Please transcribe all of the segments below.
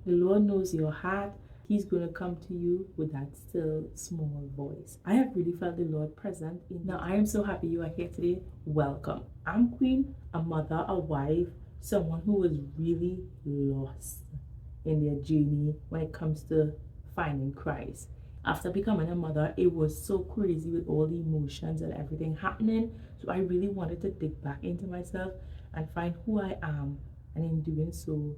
The Lord knows your heart. He's going to come to you with that still small voice. I have really felt the Lord present. Now, I am so happy you are here today. Welcome. I'm Queen, a mother, a wife, someone who was really lost in their journey when it comes to finding Christ. After becoming a mother, it was so crazy with all the emotions and everything happening. So I really wanted to dig back into myself and find who I am, and in doing so,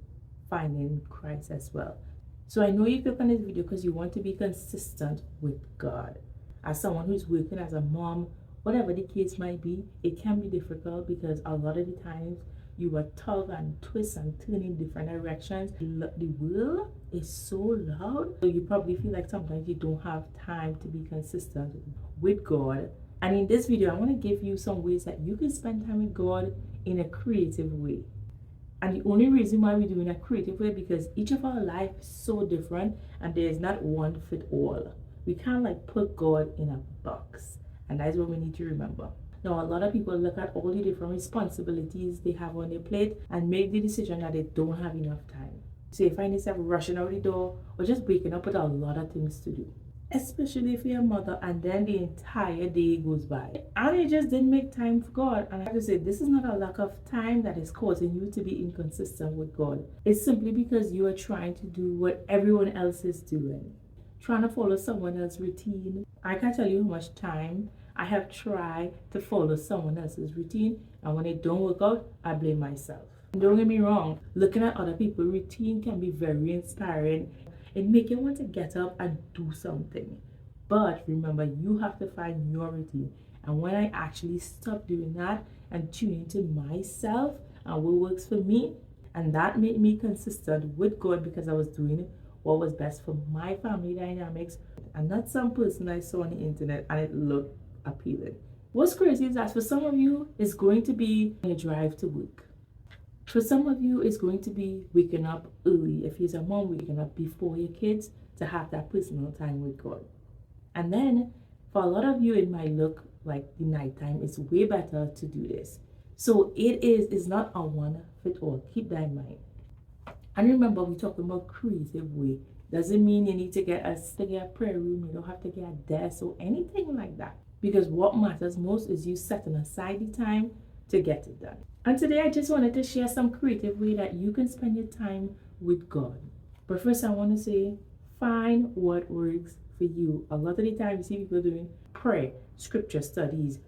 finding Christ as well. So I know you click on this video because you want to be consistent with God. As someone who's working as a mom, whatever the case might be, it can be difficult because a lot of the times you are tug and twist and turn in different directions. The world is so loud, so you probably feel like sometimes you don't have time to be consistent with God. And in this video, I want to give you some ways that you can spend time with God in a creative way. And the only reason why we're doing a creative way, because each of our life is so different and there's not one fit all. We can't like put God in a box, and that's what we need to remember. Now, a lot of people look at all the different responsibilities they have on their plate and make the decision that they don't have enough time. So you find yourself rushing out the door or just waking up with a lot of things to do, especially if you're a mother, and then the entire day goes by and you just didn't make time for God. And I have to say, this is not a lack of time that is causing you to be inconsistent with God. It's simply because you are trying to do what everyone else is doing, trying to follow someone else's routine. I can't tell you how much time I have tried to follow someone else's routine, and when it don't work out, I blame myself. And don't get me wrong, looking at other people's routine can be very inspiring. It makes you want to get up and do something. But remember, you have to find your routine. And when I actually stop doing that and tune into myself and what works for me, and that made me consistent with God because I was doing what was best for my family dynamics and not some person I saw on the internet and it looked appealing. What's crazy is that for some of you, it's going to be a drive to work. For some of you, it's going to be waking up early. If you're a mom, waking up before your kids to have that personal time with God. And then for a lot of you, it might look like the nighttime is way better to do this. So it's not a one fit all. Keep that in mind. And remember, we're talking about creative way. Doesn't mean you need to get a prayer room. You don't have to get a desk or anything like that. Because what matters most is you setting aside the time to get it done. And today I just wanted to share some creative way that you can spend your time with God. But first I want to say, find what works for you. A lot of the time you see people doing prayer, scripture studies,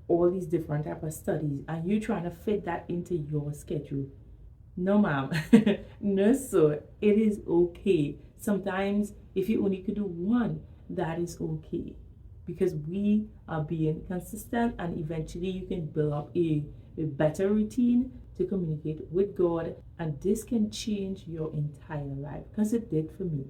all these different type of studies, and you trying to fit that into your schedule. No, ma'am. No, sir. It is okay. Sometimes if you only could do one, that is okay. Because we are being consistent, and eventually you can build up a better routine to communicate with God, and this can change your entire life, because it did for me.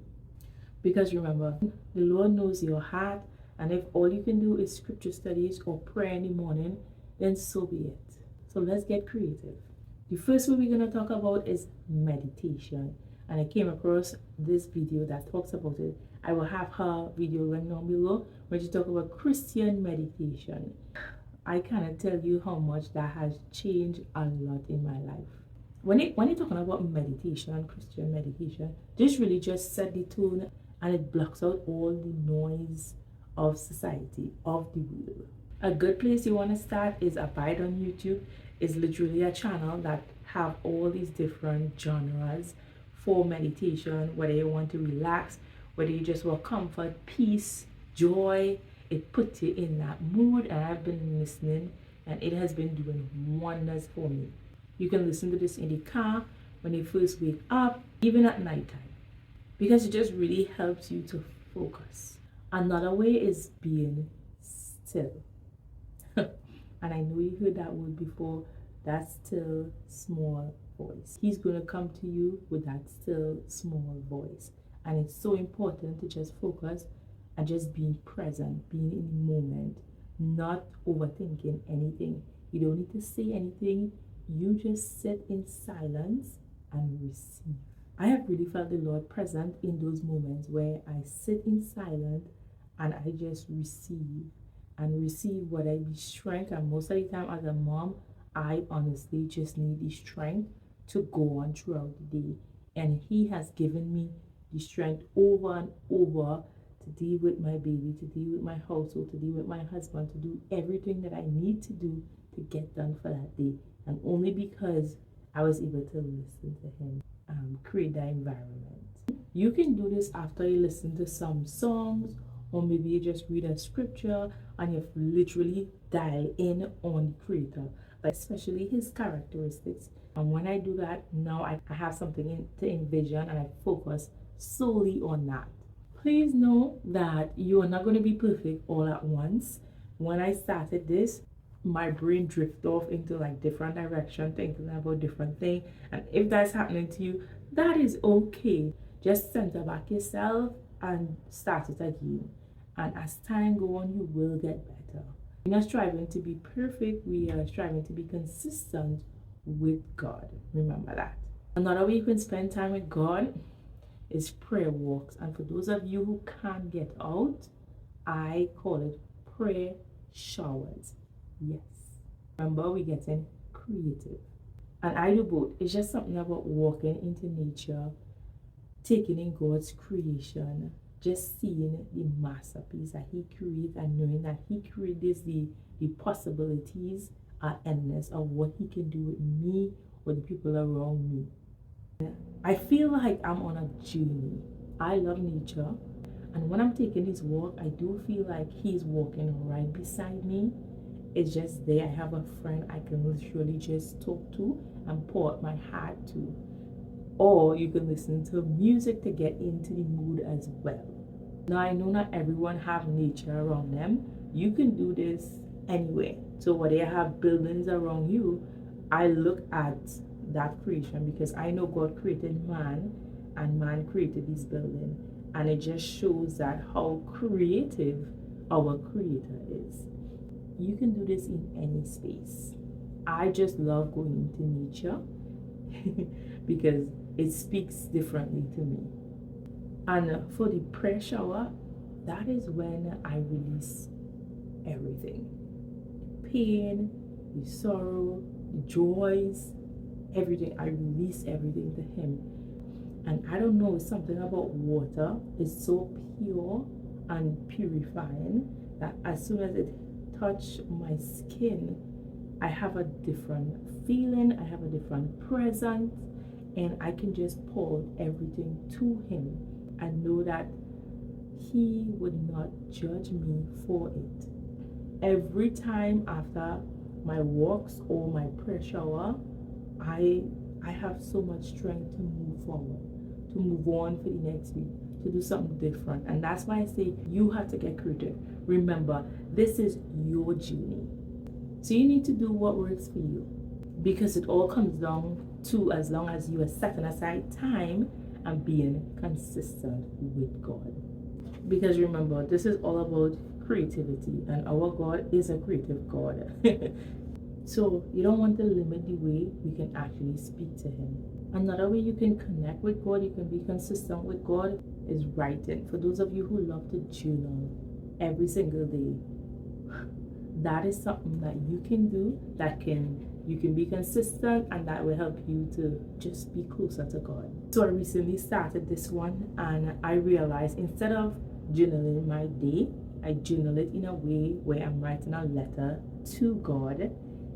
Because remember, the Lord knows your heart, and if all you can do is scripture studies or prayer in the morning, then so be it. So let's get creative. The first one we're going to talk about is meditation, and I came across this video that talks about it. I will have her video right down below when she talk about Christian meditation. I cannot tell you how much that has changed a lot in my life. When you're talking about meditation, Christian meditation, this really just set the tone, and it blocks out all the noise of society, of the world. A good place you want to start is Abide on YouTube. It's literally a channel that have all these different genres for meditation, whether you want to relax, whether you just want comfort, peace, joy. It puts you in that mood, and I've been listening and it has been doing wonders for me. You can listen to this in the car, when you first wake up, even at nighttime, because it just really helps you to focus. Another way is being still. And I know you heard that word before, that still small voice. He's going to come to you with that still small voice. And it's so important to just focus and just being present, being in the moment, not overthinking anything. You don't need to say anything. You just sit in silence and receive. I have really felt the Lord present in those moments where I sit in silence and I just receive what I be strength. And most of the time as a mom, I honestly just need the strength to go on throughout the day. And He has given me the strength over and over to deal with my baby, to deal with my household, to deal with my husband, to do everything that I need to do to get done for that day. And only because I was able to listen to Him, create that environment. You can do this after you listen to some songs, or maybe you just read a scripture and you've literally dialed in on the Creator, but especially His characteristics. And when I do that, now I have something to envision and I focus solely on that. Please know that you are not going to be perfect all at once. When I started this, my brain drifted off into like different direction, thinking about different things. And if that's happening to you, that is okay. Just center back yourself and start it again. And as time goes on, you will get better. We're not striving to be perfect. We are striving to be consistent with God. Remember that. Another way you can spend time with God is prayer walks. And for those of you who can't get out, I call it prayer showers. Yes. Remember, we're getting creative. And I do both. It's just something about walking into nature, taking in God's creation, just seeing the masterpiece that He created and knowing that He created the possibilities are endless of what He can do with me or the people around me. I feel like I'm on a journey. I love nature, and when I'm taking this walk, I do feel like He's walking right beside me. It's just there. I have a friend I can literally just talk to and pour out my heart to. Or you can listen to music to get into the mood as well. Now, I know not everyone have nature around them. You can do this anywhere. So whether you have buildings around you, I look at that creation because I know God created man and man created this building. And it just shows that how creative our Creator is. You can do this in any space. I just love going into nature because it speaks differently to me. And for the prayer shower, that is when I release everything. Pain, the sorrow, the joys, everything. I release everything to Him. And I don't know, something about water is so pure and purifying that as soon as it touches my skin, I have a different feeling, I have a different presence, and I can just pour everything to Him and know that He would not judge me for it. Every time after my walks or my prayer shower, I have so much strength to move forward, to move on for the next week, to do something different. And that's why I say you have to get creative. Remember, this is your journey. So you need to do what works for you, because it all comes down to as long as you are setting aside time and being consistent with God. Because remember, this is all about creativity, and our God is a creative God. So you don't want to limit the way we can actually speak to Him. Another way you can connect with God, you can be consistent with God, is writing. For those of you who love to journal every single day, that is something that you can do, you can be consistent, and that will help you to just be closer to God. So I recently started this one, and I realized instead of journaling my day, I journal it in a way where I'm writing a letter to God.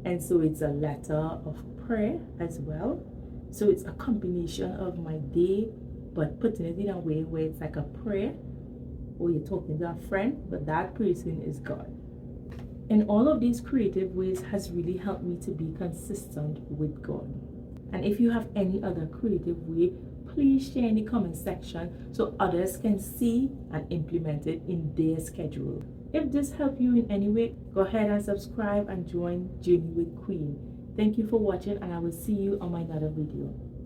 And so it's a letter of prayer as well. So it's a combination of my day, but putting it in a way where it's like a prayer, or you're talking to a friend, but that person is God. And all of these creative ways has really helped me to be consistent with God. And if you have any other creative way, please share in the comment section so others can see and implement it in their schedule. If this helped you in any way, go ahead and subscribe and join Journey with Queen. Thank you for watching, and I will see you on my another video.